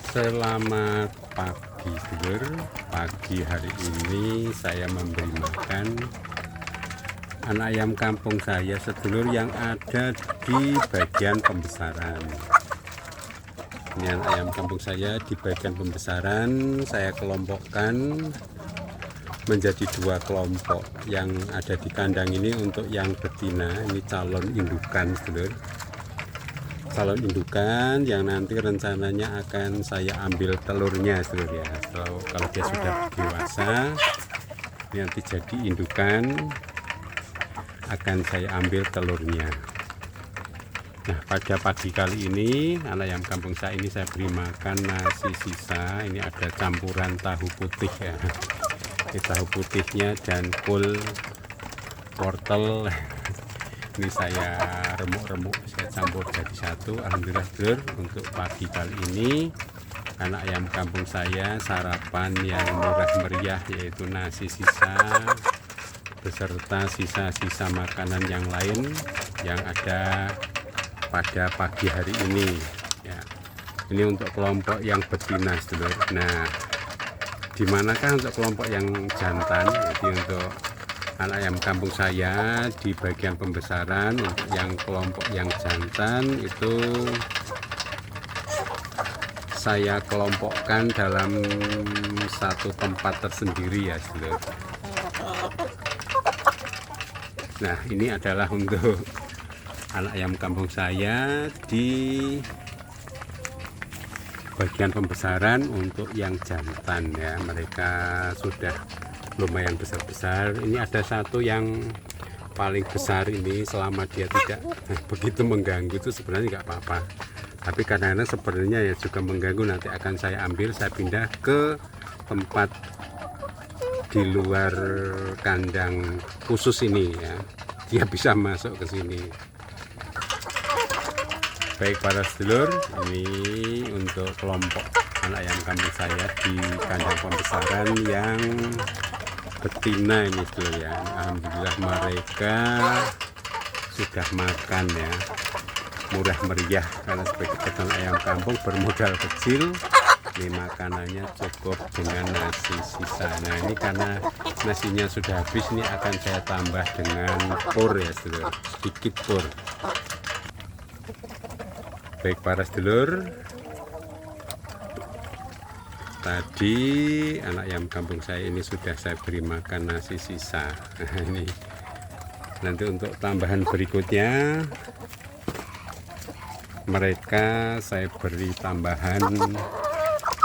Selamat pagi dulur. Pagi hari ini saya memberi makan anak ayam kampung saya sedulur yang ada di bagian pembesaran. Ini anak ayam kampung saya di bagian pembesaran. Saya kelompokkan menjadi 2 kelompok. Yang ada di kandang ini untuk yang betina, ini calon indukan sedulur. Calon indukan yang nanti rencananya akan saya ambil telurnya sedulur ya. Kalau dia sudah dewasa nanti jadi indukan, akan saya ambil telurnya. Nah, pada pagi kali ini anak ayam kampung saya ini saya beri makan nasi sisa. Ini ada campuran tahu putih ya. Ini tahu putihnya dan kol wortel. Ini saya remuk-remuk, saya campur jadi satu. Alhamdulillah sedulur, untuk pagi kali ini anak ayam kampung saya sarapan yang murah meriah, yaitu nasi sisa beserta sisa-sisa makanan yang lain yang ada pada pagi hari ini ya. Ini untuk kelompok yang betina sedulur. Nah, dimanakah untuk kelompok yang jantan? Jadi untuk anak ayam kampung saya di bagian pembesaran, untuk yang kelompok yang jantan itu saya kelompokkan dalam satu tempat tersendiri ya sedulur. Nah, ini adalah untuk anak ayam kampung saya di bagian pembesaran untuk yang jantan ya. Mereka sudah lumayan besar-besar. Ini ada satu yang paling besar ini, selama dia tidak begitu mengganggu itu sebenarnya nggak apa-apa, tapi kadang-kadang sebenarnya ya juga mengganggu. Nanti akan saya ambil, saya pindah ke tempat di luar kandang khusus ini ya, dia bisa masuk ke sini. Baik para sedulur, ini untuk kelompok anak ayam kampung saya di kandang pembesaran yang betina ini sedulur ya. Alhamdulillah mereka sudah makan ya, murah meriah, karena sebagai peternak ayam kampung bermodal kecil. Ini makanannya cukup dengan nasi sisa. Nah, ini karena nasinya sudah habis, ini akan saya tambah dengan pur ya sedulur, sedikit pur. Baik para sedulur, tadi anak ayam kampung saya ini sudah saya beri makan nasi sisa. Ini nanti untuk tambahan berikutnya mereka saya beri tambahan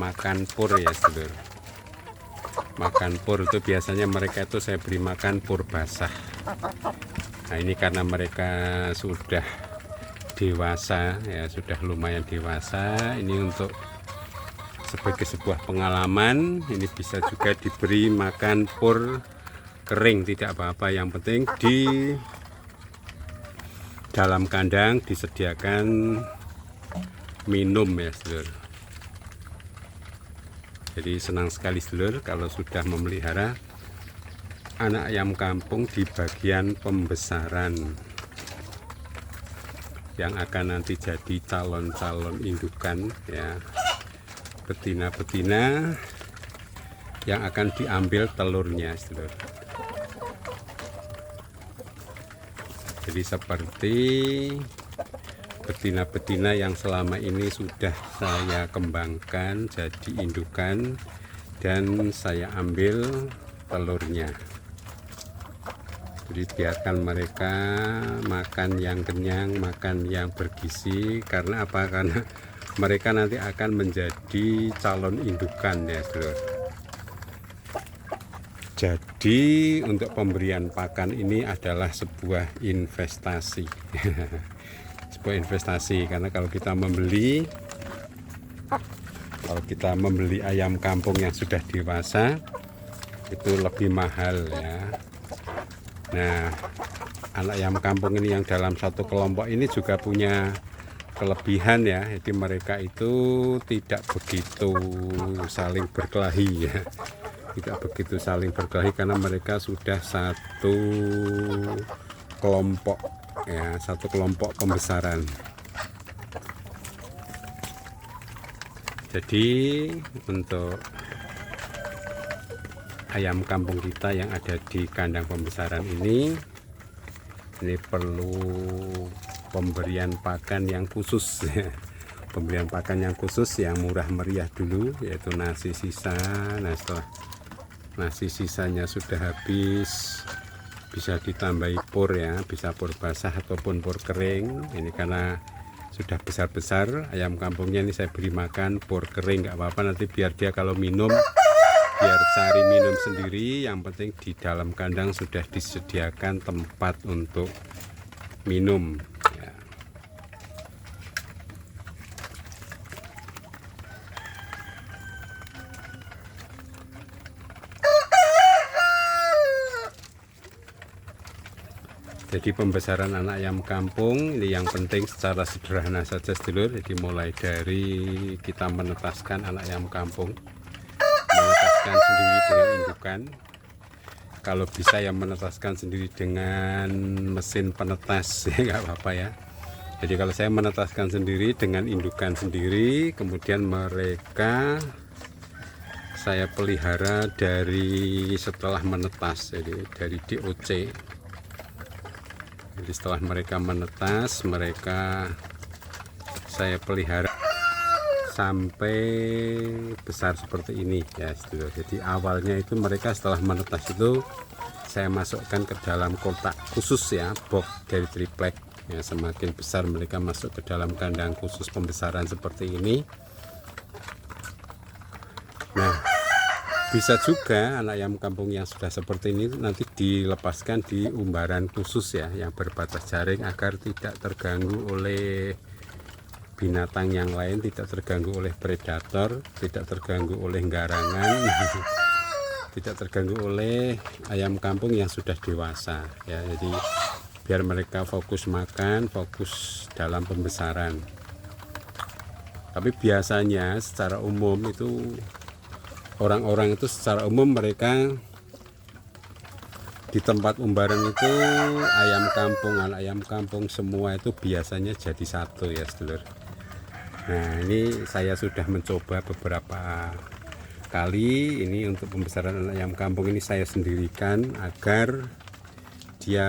makan pur ya sedulur. Makan pur itu biasanya mereka itu saya beri makan pur basah. Nah, ini karena mereka sudah dewasa ya, sudah lumayan dewasa. Ini untuk sebagai sebuah pengalaman, ini bisa juga diberi makan pur kering, tidak apa-apa, yang penting di dalam kandang disediakan minum ya sedulur. Jadi senang sekali sedulur kalau sudah memelihara anak ayam kampung di bagian pembesaran yang akan nanti jadi calon-calon indukan ya, betina-betina yang akan diambil telurnya sedulur. Jadi seperti betina-betina yang selama ini sudah saya kembangkan jadi indukan dan saya ambil telurnya. Jadi biarkan mereka makan yang kenyang, makan yang bergizi. Karena apa? Karena mereka nanti akan menjadi calon indukan ya sedulur. Jadi untuk pemberian pakan ini adalah sebuah investasi. Sebuah investasi, karena kalau kita membeli ayam kampung yang sudah dewasa itu lebih mahal ya. Nah, anak ayam kampung ini yang dalam satu kelompok ini juga punya kelebihan ya. Jadi mereka itu tidak begitu saling berkelahi ya. Tidak begitu saling berkelahi karena mereka sudah satu kelompok ya, satu kelompok pembesaran. Jadi untuk ayam kampung kita yang ada di kandang pembesaran ini perlu pemberian pakan yang khusus. Pemberian pakan yang khusus yang murah meriah dulu, yaitu nasi sisa. Nah, setelah nasi sisanya sudah habis, bisa ditambahi pur ya, bisa pur basah ataupun pur kering. Ini karena sudah besar-besar ayam kampungnya, ini saya beri makan pur kering, nggak apa-apa, nanti biar dia kalau minum biar cari minum sendiri. Yang penting di dalam kandang sudah disediakan tempat untuk minum ya. Jadi pembesaran anak ayam kampung ini yang penting secara sederhana saja sedulur. Jadi mulai dari kita menetaskan anak ayam kampung, menetaskan sendiri dengan indukan. Kalau bisa ya menetaskan sendiri dengan mesin penetas ya, nggak apa-apa ya. Jadi kalau saya menetaskan sendiri dengan indukan sendiri, kemudian mereka saya pelihara dari setelah menetas, jadi dari DOC. Jadi setelah mereka menetas, mereka saya pelihara sampai besar seperti ini ya. Jadi awalnya itu mereka setelah menetas itu saya masukkan ke dalam kotak khusus ya, box dari triplek ya. Semakin besar mereka masuk ke dalam kandang khusus pembesaran seperti ini. Nah, bisa juga anak ayam kampung yang sudah seperti ini nanti dilepaskan di umbaran khusus ya, yang berbatas jaring agar tidak terganggu oleh binatang yang lain, tidak terganggu oleh predator, tidak terganggu oleh garangan, tidak terganggu oleh ayam kampung yang sudah dewasa ya. Jadi biar mereka fokus makan, fokus dalam pembesaran. Tapi biasanya secara umum itu orang-orang itu secara umum mereka di tempat umbaran itu ayam kampung, anak ayam kampung semua itu biasanya jadi satu ya sedulur. Nah, ini saya sudah mencoba beberapa kali ini untuk pembesaran anak ayam kampung ini saya sendirikan agar dia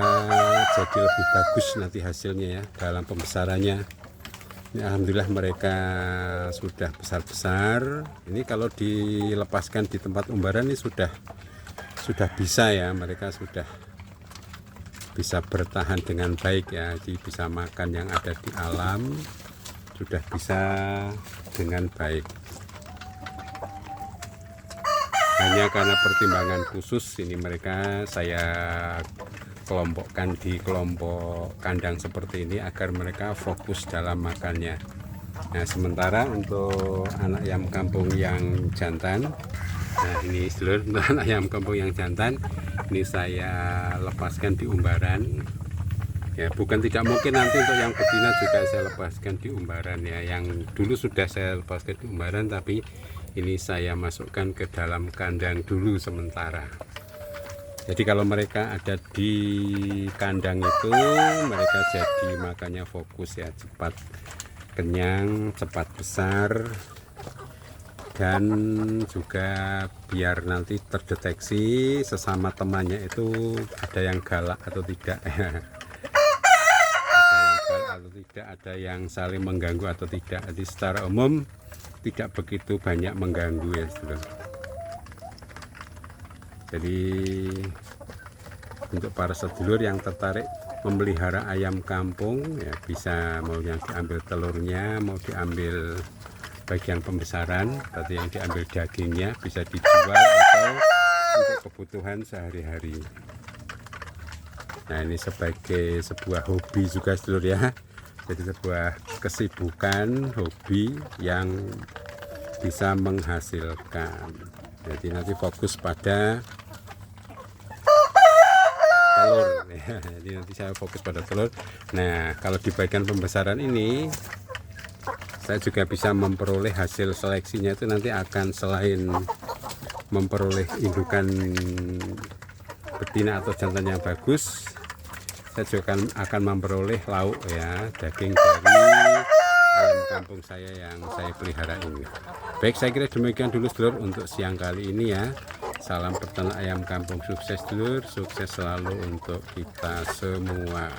jadi lebih bagus nanti hasilnya ya dalam pembesarannya. Ini alhamdulillah mereka sudah besar-besar. Ini kalau dilepaskan di tempat umbaran ini sudah bisa ya, mereka sudah bisa bertahan dengan baik ya. Jadi bisa makan yang ada di alam, sudah bisa dengan baik. Hanya karena pertimbangan khusus ini mereka saya kelompokkan di kelompok kandang seperti ini agar mereka fokus dalam makannya. Nah, sementara untuk anak ayam kampung yang jantan, nah ini seluruh anak ayam kampung yang jantan ini saya lepaskan di umbaran ya. Bukan tidak mungkin nanti untuk yang betina juga saya lepaskan di umbaran ya. Yang dulu sudah saya lepaskan di umbaran, tapi ini saya masukkan ke dalam kandang dulu sementara. Jadi kalau mereka ada di kandang itu mereka jadi makannya fokus ya, cepat kenyang, cepat besar, dan juga biar nanti terdeteksi sesama temannya itu ada yang galak atau tidak ya. Ada yang galak atau tidak, ada yang saling mengganggu atau tidak. Jadi secara umum tidak begitu banyak mengganggu ya saudara. Jadi untuk para sedulur yang tertarik memelihara ayam kampung ya, bisa mau yang diambil telurnya, mau diambil bagian pembesaran, tadi yang diambil dagingnya bisa dijual atau untuk kebutuhan sehari-hari. Nah, ini sebagai sebuah hobi juga sedulur ya. Jadi sebuah kesibukan hobi yang bisa menghasilkan. Jadi nanti fokus pada telur ya. Jadi nanti saya fokus pada telur. Nah, kalau di bagian pembesaran ini saya juga bisa memperoleh hasil seleksinya itu nanti akan selain memperoleh indukan betina atau jantan yang bagus, saya juga akan memperoleh lauk ya, daging dari ayam kampung saya yang saya pelihara ini. Baik, saya kira demikian dulu sedulur untuk siang kali ini ya. Salam peternak ayam kampung sukses dulur, sukses selalu untuk kita semua.